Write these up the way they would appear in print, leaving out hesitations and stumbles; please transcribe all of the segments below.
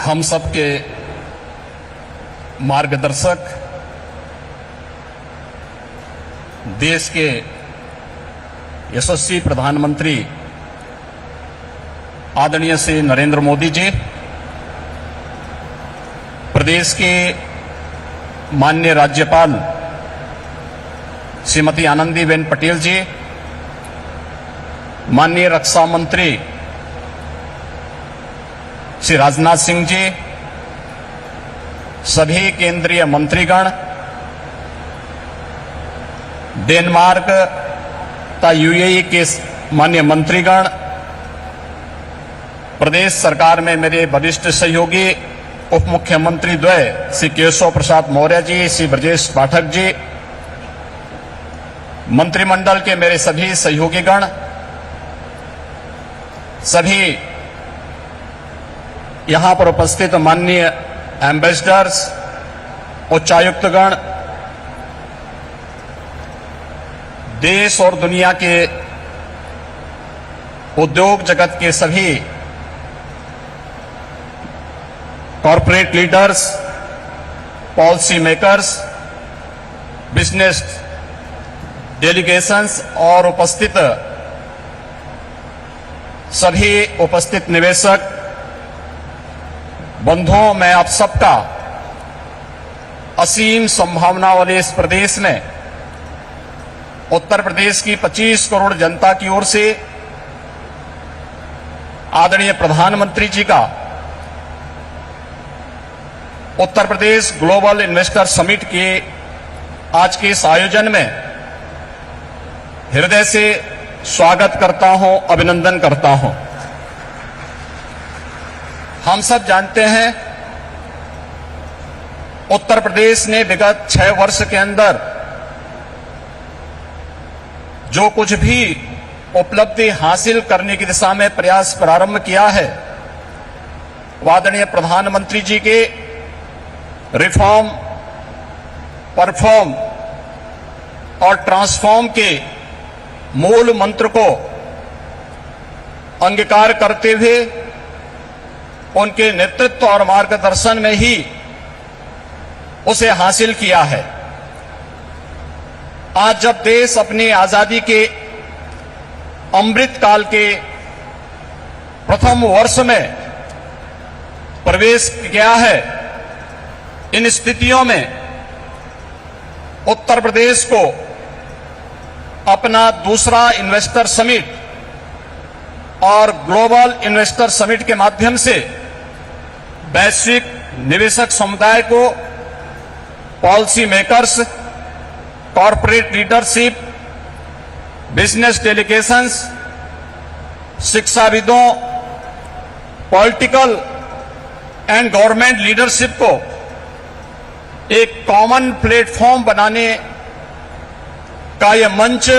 हम सबके मार्गदर्शक, देश के यशस्वी प्रधानमंत्री आदरणीय श्री नरेंद्र मोदी जी, प्रदेश के माननीय राज्यपाल श्रीमती आनंदीबेन पटेल जी, माननीय रक्षा मंत्री श्री राजनाथ सिंह जी, सभी केंद्रीय मंत्रीगण, डेनमार्क तथा यूएई के माननीय मंत्रीगण, प्रदेश सरकार में मेरे वरिष्ठ सहयोगी उप मुख्यमंत्री द्वय श्री केशव प्रसाद मौर्य जी, श्री ब्रजेश पाठक जी, मंत्रिमंडल के मेरे सभी सहयोगीगण, सभी यहां पर उपस्थित माननीय एम्बेसडर्स, उच्चायुक्तगण, देश और दुनिया के उद्योग जगत के सभी corporate leaders, policy makers, business delegations और उपस्थित सभी उपस्थित निवेशक बंधुओं, मैं आप सबका असीम संभावना वाले इस प्रदेश में उत्तर प्रदेश की 25 करोड़ जनता की ओर से आदरणीय प्रधानमंत्री जी का Uttar Pradesh global investor summit के आज के इस आयोजन में हृदय से स्वागत करता हूं, अभिनंदन करता हूं। हम सब जानते हैं उत्तर प्रदेश ने विगत 6 वर्ष के अंदर जो कुछ भी उपलब्धि हासिल करने की दिशा में प्रयास प्रारंभ किया है, आदरणीय प्रधानमंत्री जी के रिफॉर्म, परफॉर्म और ट्रांसफॉर्म के मूल मंत्र को अंगीकार करते हुए उनके नेतृत्व और मार्गदर्शन में ही उसे हासिल किया है। आज जब देश अपनी आजादी के अमृत काल के प्रथम वर्ष में प्रवेश किया है, इन स्थितियों में उत्तर प्रदेश को अपना दूसरा इन्वेस्टर समिट और ग्लोबल इन्वेस्टर समिट के माध्यम से वैश्विक निवेशक समुदाय को, policy makers, corporate leadership, business delegations, शिक्षाविदों, पॉलिटिकल एंड गवर्नमेंट लीडरशिप को एक कॉमन प्लेटफॉर्म बनाने का यह मंच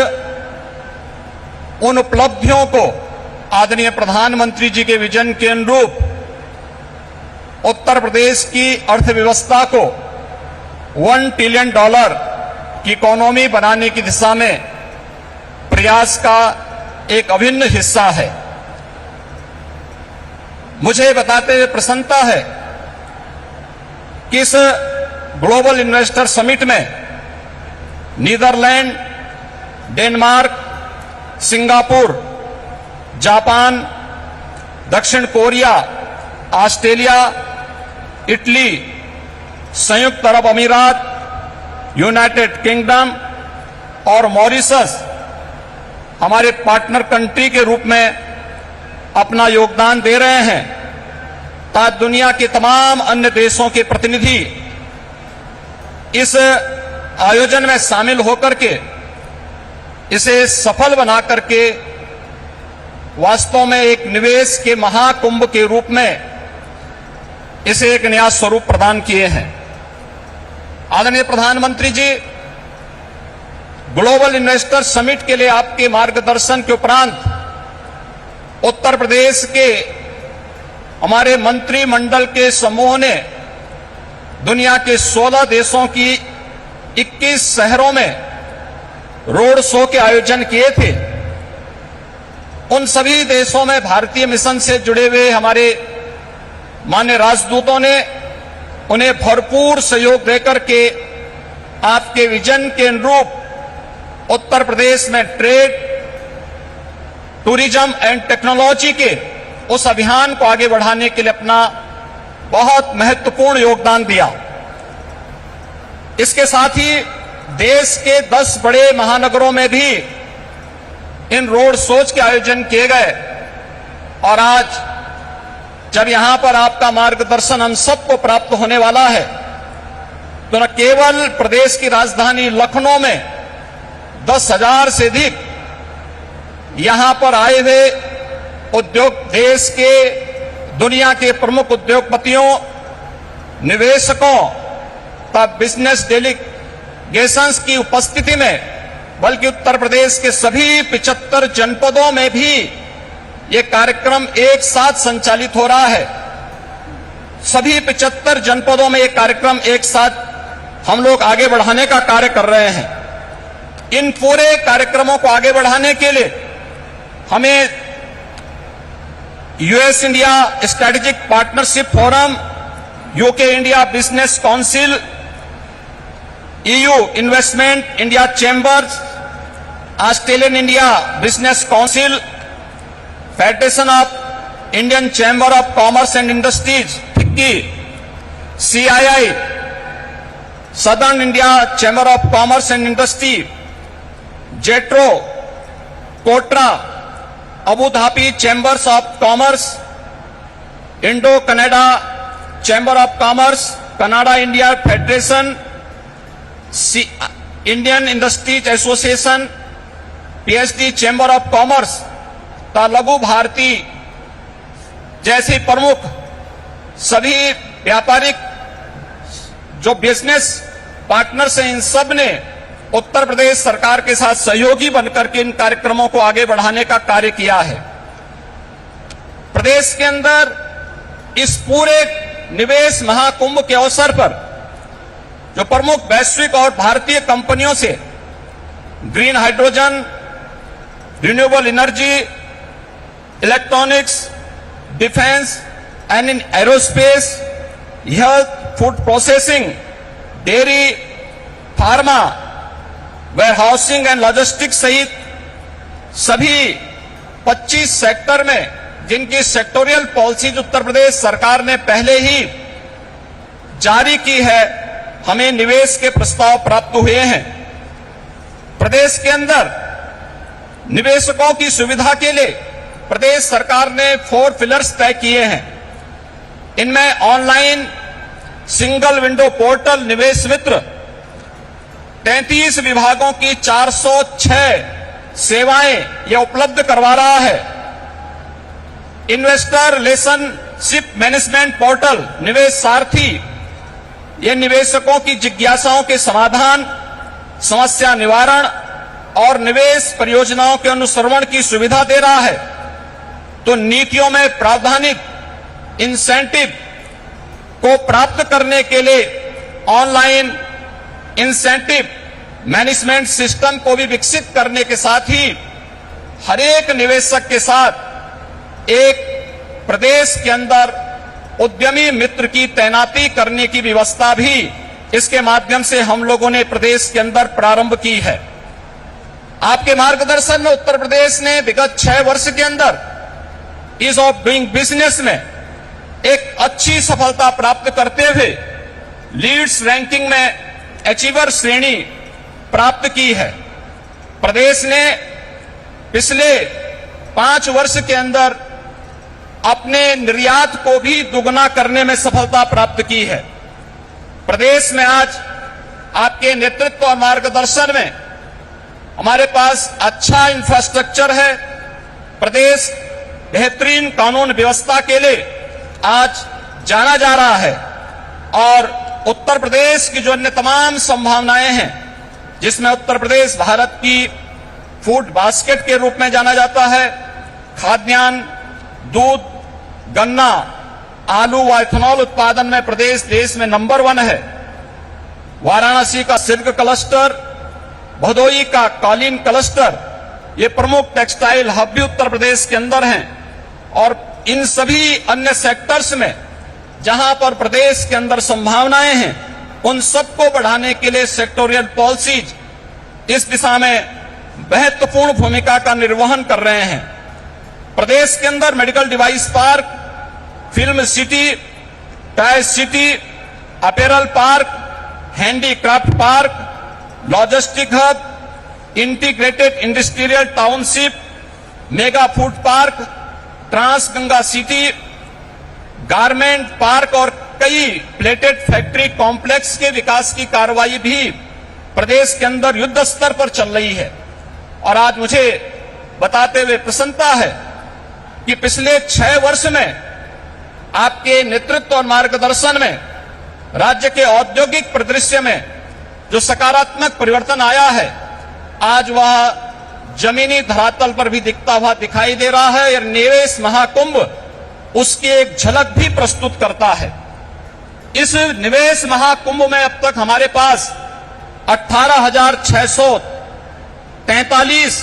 उन उपलब्धियों को आदरणीय प्रधानमंत्री जी के विजन के अनुरूप उत्तर प्रदेश की अर्थव्यवस्था को $1 ट्रिलियन की इकोनॉमी बनाने की दिशा में प्रयास का एक अभिन्न हिस्सा है। मुझे बताते हुए प्रसन्नता है कि इस ग्लोबल इन्वेस्टर समिट में नीदरलैंड, डेनमार्क, सिंगापुर, जापान, दक्षिण कोरिया, ऑस्ट्रेलिया, इटली, संयुक्त अरब अमीरात, यूनाइटेड किंगडम और मॉरिशस हमारे पार्टनर कंट्री के रूप में अपना योगदान दे रहे हैं, ताकि दुनिया के तमाम अन्य देशों के प्रतिनिधि इस आयोजन में शामिल होकर के इसे सफल बना करके वास्तव में एक निवेश के महाकुंभ के रूप में इसे एक नया स्वरूप प्रदान किए हैं। आदरणीय प्रधानमंत्री जी, ग्लोबल इन्वेस्टर समिट के लिए आपके मार्गदर्शन के उपरांत उत्तर प्रदेश के हमारे मंत्रिमंडल के समूह ने दुनिया के 16 देशों की 21 शहरों में रोड शो के आयोजन किए थे। उन सभी देशों में भारतीय मिशन से जुड़े हुए हमारे मान्य राजदूतों ने उन्हें भरपूर सहयोग देकर के आपके विजन के अनुरूप उत्तर प्रदेश में ट्रेड, टूरिज्म एंड टेक्नोलॉजी के उस अभियान को आगे बढ़ाने के लिए अपना बहुत महत्वपूर्ण योगदान दिया। इसके साथ ही देश के 10 बड़े महानगरों में भी इन रोड शोज के आयोजन किए गए और आज जब यहां पर आपका मार्गदर्शन हम सबको प्राप्त होने वाला है तो न केवल प्रदेश की राजधानी लखनऊ में 10,000 से अधिक यहां पर आए हुए उद्योग, देश के दुनिया के प्रमुख उद्योगपतियों, निवेशकों तथा बिजनेस डेलीगेशंस की उपस्थिति में, बल्कि उत्तर प्रदेश के सभी 75 जनपदों में भी ये कार्यक्रम एक साथ संचालित हो रहा है। सभी 75 जनपदों में ये कार्यक्रम एक साथ हम लोग आगे बढ़ाने का कार्य कर रहे हैं। इन पूरे कार्यक्रमों को आगे बढ़ाने के लिए हमें US India strategic partnership forum, UK India business council, EU investment India chambers, Australian India business council, federation of Indian chamber of commerce and industries FICCI, CII, southern India chamber of commerce and industry, JETRO, KOTRA, Abu Dhabi chambers of commerce, Indo Canada chamber of commerce, Canada India federation, Indian industries association, PHD chamber of commerce तथा लघु भारती जैसे प्रमुख सभी व्यापारिक जो business partners हैं, इन सब ने उत्तर प्रदेश सरकार के साथ सहयोगी बनकर के इन कार्यक्रमों को आगे बढ़ाने का कार्य किया है। प्रदेश के अंदर इस पूरे निवेश महाकुंभ के अवसर पर जो प्रमुख वैश्विक और भारतीय कंपनियों से green hydrogen, renewable energy, electronics, defence and in aerospace, health, food processing, dairy, pharma, warehousing and logistics सहित सभी 25 सेक्टर में जिनकी सेक्टोरियल पॉलिसीज उत्तर प्रदेश सरकार ने पहले ही जारी की है, हमें निवेश के प्रस्ताव प्राप्त हुए हैं। प्रदेश के अंदर निवेशकों की सुविधा के लिए प्रदेश सरकार ने 4 पिलर्स तय किए हैं। इनमें ऑनलाइन सिंगल विंडो पोर्टल निवेश मित्र, 33 विभागों की 406 सेवाएं यह उपलब्ध करवा रहा है। इन्वेस्टर रिलेशनशिप मैनेजमेंट पोर्टल निवेश सारथी, यह निवेशकों की जिज्ञासाओं के समाधान, समस्या निवारण और निवेश परियोजनाओं के अनुश्रवण की सुविधा दे रहा है। तो नीतियों में प्रावधानिक इंसेंटिव को प्राप्त करने के लिए ऑनलाइन इंसेंटिव मैनेजमेंट सिस्टम को भी विकसित करने के साथ ही हर एक निवेशक के साथ एक प्रदेश के अंदर उद्यमी मित्र की तैनाती करने की व्यवस्था भी इसके माध्यम से हम लोगों ने प्रदेश के अंदर प्रारंभ की है। आपके मार्गदर्शन में उत्तर प्रदेश ने विगत 6 वर्ष के अंदर ईज ऑफ डूइंग बिजनेस में एक अच्छी सफलता प्राप्त करते हुए लीड्स रैंकिंग में अचीवर श्रेणी प्राप्त की है। प्रदेश ने पिछले 5 वर्ष के अंदर अपने निर्यात को भी दुगना करने में सफलता प्राप्त की है। प्रदेश में आज आपके नेतृत्व और मार्गदर्शन में हमारे पास अच्छा इंफ्रास्ट्रक्चर है। प्रदेश बेहतरीन कानून व्यवस्था के लिए आज जाना जा रहा है और उत्तर प्रदेश की जो अन्य तमाम संभावनाएं हैं, जिसमें उत्तर प्रदेश भारत की फूड बास्केट के रूप में जाना जाता है, खाद्यान्न, दूध, गन्ना, आलू व इथेनॉल उत्पादन में प्रदेश देश में नंबर 1 है। वाराणसी का सिल्क क्लस्टर, भदोई का कालीन क्लस्टर, ये प्रमुख टेक्सटाइल हब भी उत्तर प्रदेश के अंदर हैं और इन सभी अन्य सेक्टर्स में जहां पर प्रदेश के अंदर संभावनाएं हैं, उन सबको बढ़ाने के लिए सेक्टोरियल पॉलिसीज इस दिशा में महत्वपूर्ण भूमिका का निर्वहन कर रहे हैं। प्रदेश के अंदर medical device park, film city, tyre city, apparel park, handicraft park, logistic hub, integrated industrial township, mega food park, trans Ganga city, garment park और कई प्लेटेड फैक्ट्री कॉम्प्लेक्स के विकास की कार्रवाई भी प्रदेश के अंदर युद्ध स्तर पर चल रही है। और आज मुझे बताते हुए प्रसन्नता है कि पिछले 6 वर्ष में आपके नेतृत्व और मार्गदर्शन में राज्य के औद्योगिक परिदृश्य में जो सकारात्मक परिवर्तन आया है, आज वह जमीनी धरातल पर भी दिखता हुआ दिखाई दे रहा है। और निवेश महाकुंभ उसकी एक झलक भी प्रस्तुत करता है। इस निवेश महाकुंभ में अब तक हमारे पास 18,643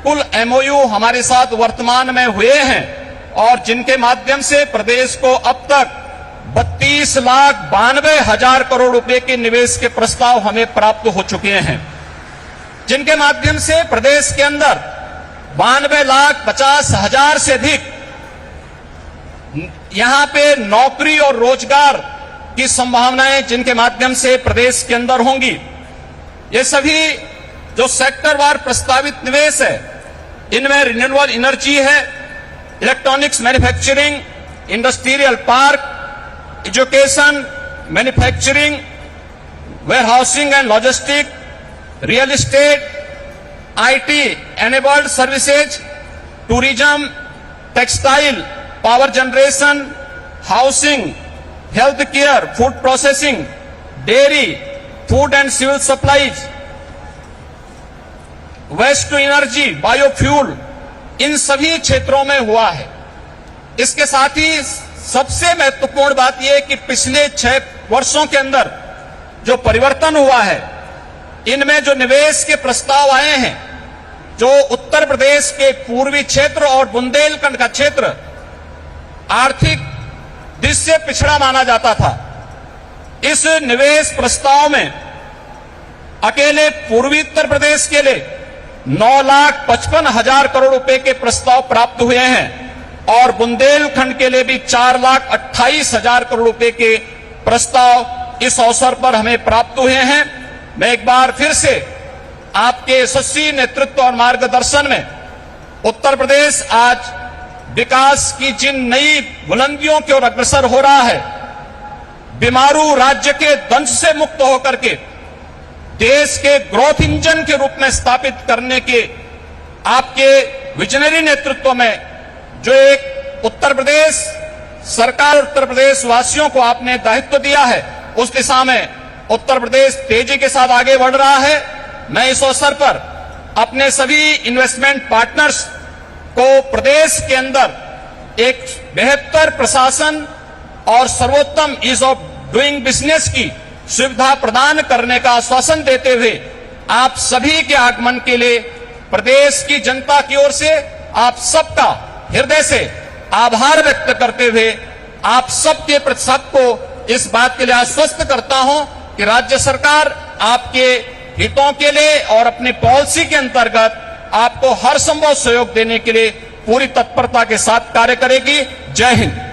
कुल एमओयू हमारे साथ वर्तमान में हुए हैं और जिनके माध्यम से प्रदेश को अब तक 32,92,000 करोड़ रुपए के निवेश के प्रस्ताव हमें प्राप्त हो चुके हैं, जिनके माध्यम से प्रदेश के अंदर 92,50,000 से अधिक यहां पे नौकरी और रोजगार की संभावनाएं जिनके माध्यम से प्रदेश के अंदर होंगी। ये सभी जो सेक्टर वार प्रस्तावित निवेश है, इनमें रिन्यूएबल एनर्जी है, electronics manufacturing, industrial park, education, manufacturing, warehousing and logistic, real estate, IT enabled services, tourism, textile, power generation, housing, health care, food processing, dairy, food and civil supplies, waste to energy, biofuel, इन सभी क्षेत्रों में हुआ है। इसके साथ ही सबसे महत्वपूर्ण बात यह है कि पिछले 6 वर्षों के अंदर जो परिवर्तन हुआ है, इनमें जो निवेश के प्रस्ताव आए हैं, जो उत्तर प्रदेश के पूर्वी क्षेत्र और बुंदेलखंड का क्षेत्र आर्थिक दृष्टि से पिछड़ा माना जाता था, इस निवेश प्रस्ताव में अकेले पूर्वी उत्तर प्रदेश के लिए 9,55,000 करोड़ रुपए के प्रस्ताव प्राप्त हुए हैं और बुंदेलखंड के लिए भी 4,28,000 करोड़ रुपए के प्रस्ताव इस अवसर पर हमें प्राप्त हुए हैं। मैं एक बार फिर से आपके यशस्वी नेतृत्व और मार्गदर्शन में उत्तर प्रदेश आज विकास की जिन नई बुलंदियों की ओर अग्रसर हो रहा है, बीमारू राज्य के दंश से मुक्त होकर के देश के ग्रोथ इंजन के रूप में स्थापित करने के आपके विजनरी नेतृत्व में जो एक उत्तर प्रदेश सरकार, उत्तर प्रदेश वासियों को आपने दायित्व दिया है, उस दिशा में उत्तर प्रदेश तेजी के साथ आगे बढ़ रहा है। मैं इस अवसर पर अपने सभी इन्वेस्टमेंट पार्टनर्स को प्रदेश के अंदर एक बेहतर प्रशासन और सर्वोत्तम ईज ऑफ डूइंग बिजनेस की सुविधा प्रदान करने का आश्वासन देते हुए आप सभी के आगमन के लिए प्रदेश की जनता की ओर से आप सबका हृदय से आभार व्यक्त करते हुए आप सबके प्रति सबको इस बात के लिए आश्वस्त करता हूं कि राज्य सरकार आपके हितों के लिए और अपनी पॉलिसी के अंतर्गत आपको हर संभव सहयोग देने के लिए पूरी तत्परता के साथ कार्य करेगी। जय हिंद।